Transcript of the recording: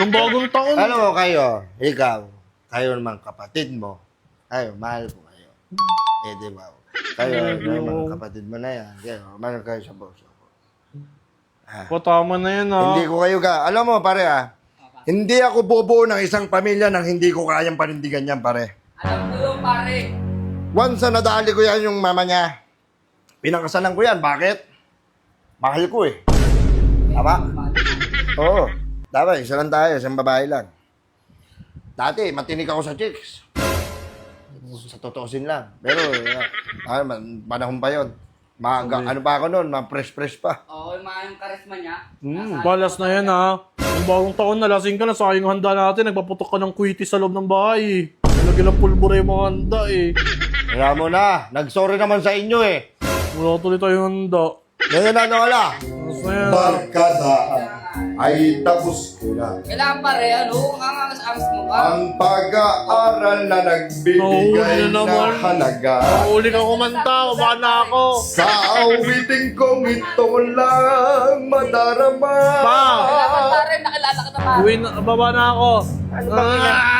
Nung bagong taon. Alam mo kayo, kayo naman kapatid mo. Kayo, mahal ko kayo. Di ba? Kayo, yung mga kapatid mo na yan. Mahal kayo sa boss ako. Tama na yan Hindi ko kayo alam mo, pare hindi ako bubuo ng isang pamilya nang hindi ko kayang panindigan yan, pare. Alam ko yun, pare. Once na nadali ko yan yung mama niya, pinakasalan ko yan. Bakit? Mahal ko eh. Tama? Oo. Dapat, isa lang tayo, isang babae lang. Dati, matinik ako sa chicks. Sa totoosin lang. Pero, panahon pa yun. Ano pa ako nun? Fresh pa. Oo, yung mga yung karisma niya. Balas na yan ha. Nung bagong taon, nalasing ka na. Sayang yung handa natin. Nagpaputok ka ng kwiti sa loob ng bahay. Nalagyan ng pulbura yung mga handa eh. Kaya mo na. Nag-sorry naman sa inyo eh. Wala tuloy tayong handa. Ngayon na nawala. Balas na yan. Barkada ay tapos ko na. Kailangan pare, ano? Ang angas-angas mo ba? Ang pag-aaral na nagbibigay Nahuli na naman. ng halaga. Uli ka kumanta. Baka na ako. Sa awiting kong ito lang madarama. Pa! Kailangan pare, nakilala ka naman. Baba na ako. Ano bang